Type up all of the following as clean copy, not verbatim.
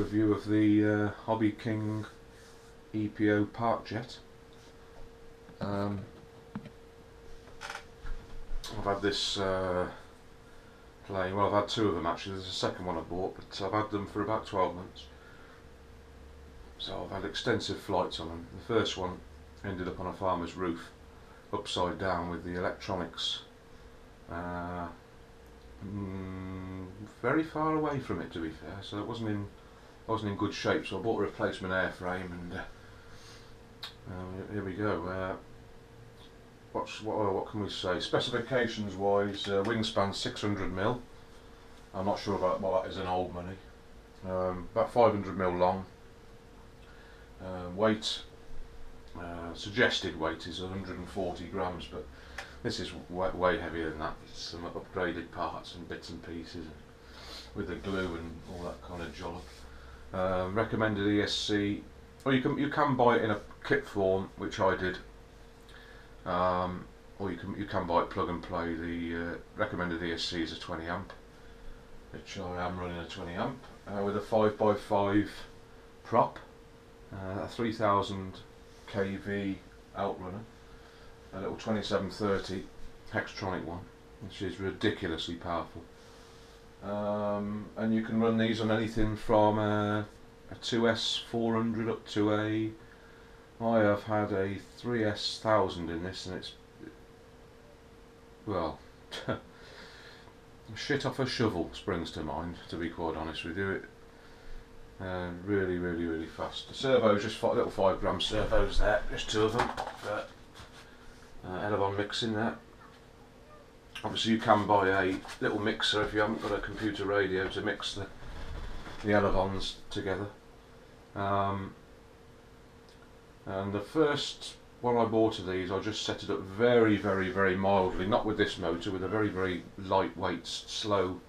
overview of the Hobbyking Parkjet. I've had this plane, well, I've had two of them actually. There's a second one I bought, but I've had them for about 12 months. So I've had extensive flights on them. The first one ended up on a farmer's roof, upside down, with the electronics very far away from it, to be fair. So it wasn't in good shape. So I bought a replacement airframe, and here we go. What can we say? Specifications wise, wingspan 600mm. I'm not sure about what that is in old money. About 500mm long. Weight, suggested weight is 140 grams, but this is way heavier than that. It's some upgraded parts and bits and pieces, and with the glue and all that kind of jollop. Recommended ESC, or you can buy it in a kit form, which I did, or you can buy it plug and play. The recommended ESC is a 20 amp, which I am running a 20 amp with a 5x5 prop, a 3000 kV outrunner, a little 2730 Hextronic one, which is ridiculously powerful. And you can run these on anything from a 2S 400 up to I have had a 3S 1000 in this, and it's, well, shit off a shovel springs to mind, to be quite honest with you. Really fast. The servos, just little 5 gram servos there, just two of them. Elevon mixing there. Obviously you can buy a little mixer if you haven't got a computer radio to mix the Elevons together. And the first one I bought of these, I just set it up very mildly, not with this motor, with a very lightweight, slow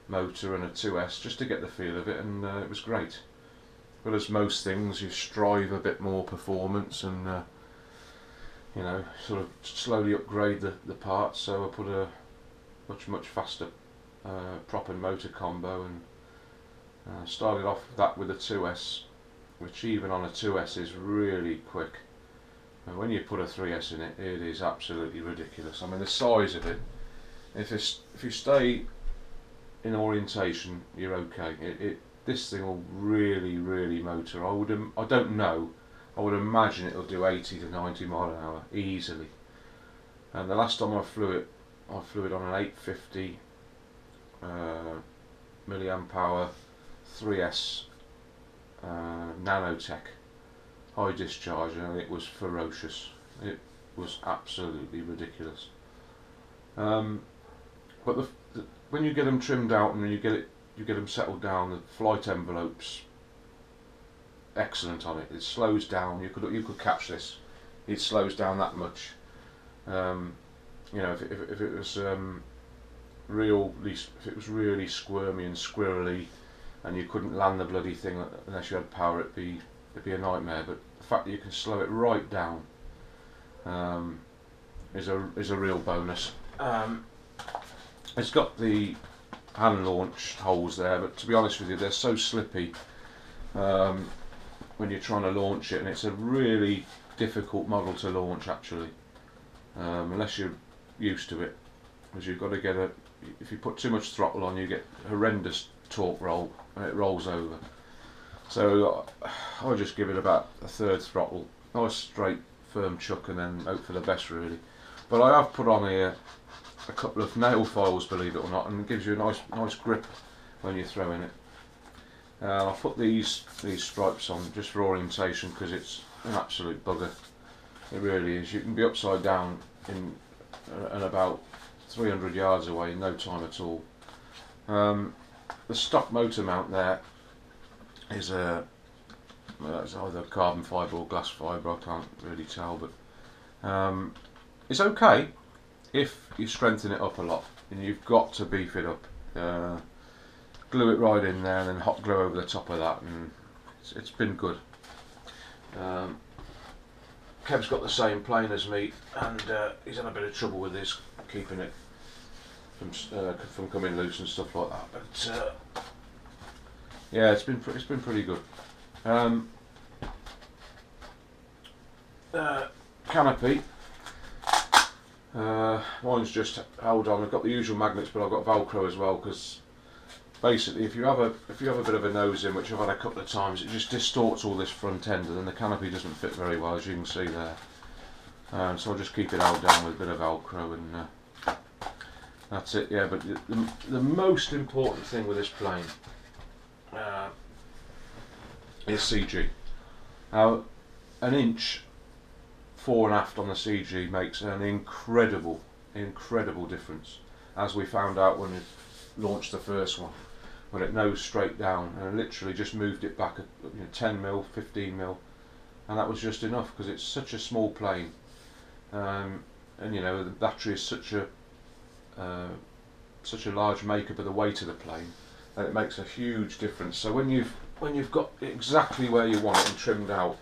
motor and a 2S, just to get the feel of it, and it was great. But as most things, you strive a bit more performance and you know, sort of slowly upgrade the parts. So I put a much faster prop and motor combo, and started off that with a 2S, which even on a 2S is really quick. And when you put a 3S in it, it is absolutely ridiculous. I mean, the size of it, if you stay in orientation, you're okay. This thing will really motor. I don't know. I would imagine it'll do 80 to 90 mile an hour easily. And the last time I flew it on an 850 milliamp hour 3S nanotech high discharge, and it was ferocious. It was absolutely ridiculous. But when you get them trimmed out and you get them settled down, the flight envelope's excellent on it. It slows down. You could catch this. It slows down that much. You know, if it was really squirmy and squirrely, and you couldn't land the bloody thing unless you had power, it'd be a nightmare. But the fact that you can slow it right down is a real bonus. It's got the hand launch holes there, but to be honest with you, they're so slippy when you're trying to launch it, and it's a really difficult model to launch actually, unless you're used to it, because you've got to get if you put too much throttle on, you get horrendous torque roll and it rolls over. So I'll just give it about a third throttle, nice straight firm chuck, and then hope for the best really. But I have put on here a couple of nail files, believe it or not, and it gives you a nice grip when you're throwing it. I'll put these stripes on just for orientation, because it's an absolute bugger. It really is. You can be upside down and about 300 yards away in no time at all. The stock motor mount there is it's either carbon fibre or glass fibre, I can't really tell, but it's okay if you strengthen it up a lot, and you've got to beef it up. Glue it right in there and then hot glue over the top of that, and it's been good. Kev's got the same plane as me, and he's had a bit of trouble with this, keeping it from coming loose and stuff like that. But Yeah, it's been pretty good. Canopy. Mine's just held on. I've got the usual magnets, but I've got Velcro as well, because basically if you have a bit of a nose in, which I've had a couple of times, it just distorts all this front end, and then the canopy doesn't fit very well, as you can see there. So I'll just keep it held down with a bit of Velcro, and that's it. Yeah, but the most important thing with this plane is CG. Now, an inch fore and aft on the CG makes an incredible difference, as we found out when we launched the first one, when it nosed straight down, and I literally just moved it back 10 mil, 15 mil, and that was just enough, because it's such a small plane, and the battery is such a large makeup of the weight of the plane, and it makes a huge difference. So when you've got it exactly where you want it and trimmed out,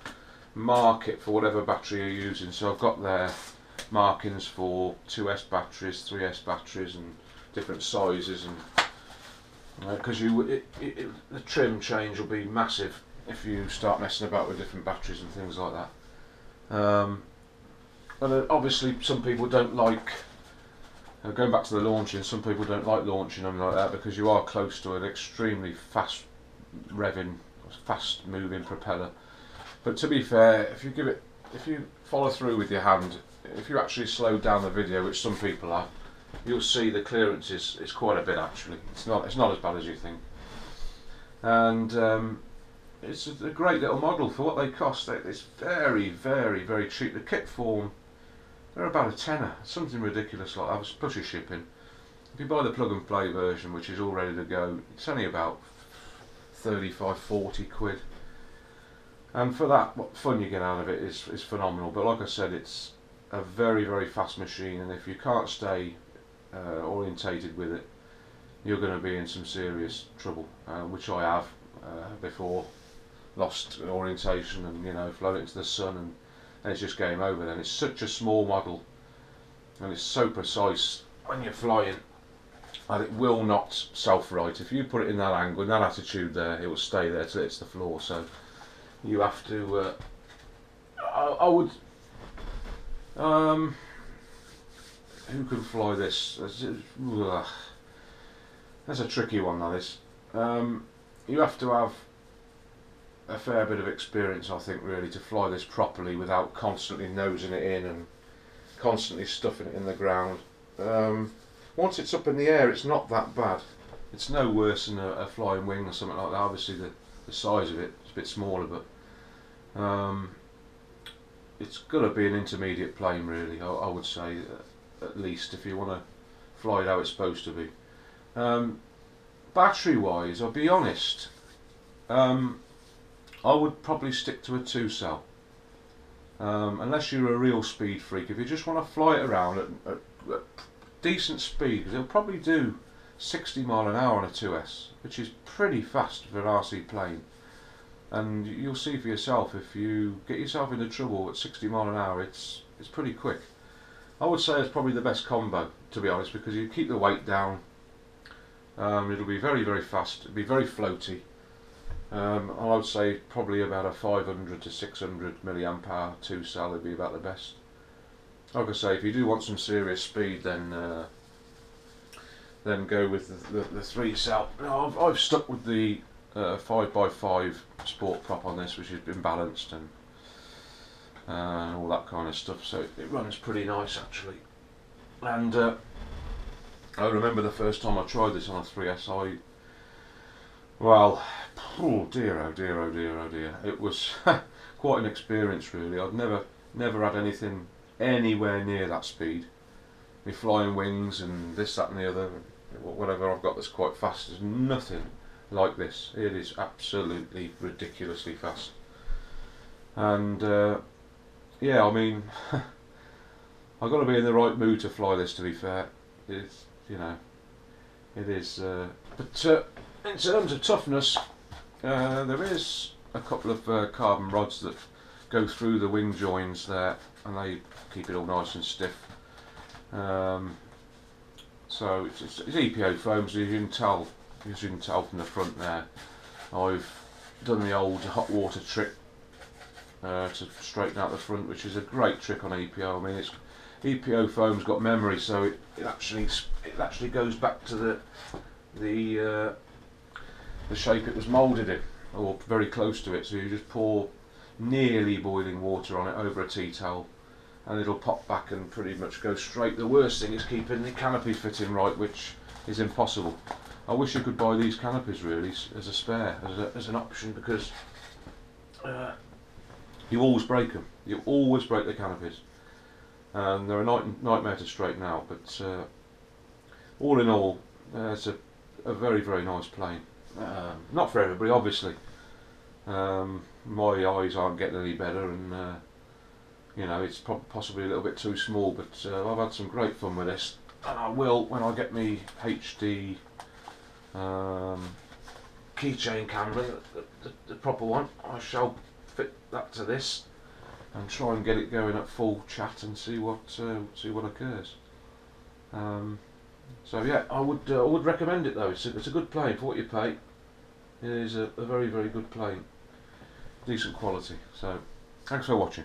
mark it for whatever battery you're using. So I've got there markings for 2S batteries, 3S batteries, and different sizes, and because the trim change will be massive if you start messing about with different batteries and things like that. And obviously some people don't like, going back to the launching, some people don't like launching them like that, because you are close to an extremely fast revving, fast moving propeller. But to be fair, if you follow through with your hand, if you actually slow down the video, which some people have, you'll see the clearance is quite a bit actually. It's not as bad as you think. And it's a great little model for what they cost. It's very, very, very cheap. The kit form, they're about a tenner, something ridiculous like that, plus your shipping. If you buy the plug and play version, which is all ready to go, it's only about 35–40 quid. And for that, what fun you get out of it is phenomenal. But like I said, it's a very, very fast machine, and if you can't stay orientated with it, you're going to be in some serious trouble, which I have before. Lost orientation and flown it into the sun, and it's just game over then. It's such a small model, and it's so precise when you're flying, and it will not self-right. If you put it in that angle, in that attitude there, it will stay there till it hits the floor. So you have to I would who can fly this? That's a tricky one, that is. You have to have a fair bit of experience, I think, really, to fly this properly without constantly nosing it in and constantly stuffing it in the ground. Once it's up in the air, it's not that bad. It's no worse than a flying wing or something like that. Obviously the size of it is a bit smaller, but it's got to be an intermediate plane, really, I would say, at least, if you want to fly it how it's supposed to be. Battery wise, I'll be honest, I would probably stick to a 2-cell, unless you're a real speed freak. If you just want to fly it around at decent speed, because it'll probably do 60 mile an hour on a 2S, which is pretty fast for an RC plane. And you'll see for yourself, if you get yourself into trouble at 60 mile an hour, it's pretty quick. I would say it's probably the best combo, to be honest, because you keep the weight down. It'll be very, very fast. It'll be very floaty. I would say probably about a 500 to 600 milliamp hour 2-cell would be about the best. Like I say, if you do want some serious speed, then go with the 3-cell. Now, I've stuck with the 5x5 sport prop on this, which has been balanced and all that kind of stuff, so it runs pretty nice actually. And I remember the first time I tried this on a 3S, well, oh dear, oh dear, oh dear, oh dear. It was quite an experience, really. I've never had anything anywhere near that speed. My flying wings and this, that and the other, whatever I've got that's quite fast, is nothing like this. It is absolutely ridiculously fast. And yeah, I mean, I've got to be in the right mood to fly this, to be fair. It's, it is, but in terms of toughness, there is a couple of carbon rods that go through the wing joins there, and they keep it all nice and stiff. So it's EPO foam, so you can tell from the front there. I've done the old hot water trick to straighten out the front, which is a great trick on EPO. I mean, it's EPO foam's got memory, so it actually goes back to the shape it was moulded in, or very close to it. So you just pour nearly boiling water on it over a tea towel, and it'll pop back and pretty much go straight. The worst thing is keeping the canopy fitting right, which is impossible. I wish you could buy these canopies really as a spare, as an option, because you always break them. You always break the canopies, and they're a nightmare to straighten out. But all in all, it's a very, very nice plane. Not for everybody, obviously. My eyes aren't getting any better, and you know, it's possibly a little bit too small. But I've had some great fun with this, and I will when I get me HD keychain camera, the proper one. I shall fit that to this and try and get it going at full chat and see what occurs. So yeah, I would recommend it though. It's a good plane for what you pay. It is a very, very good plane, decent quality. So thanks for watching.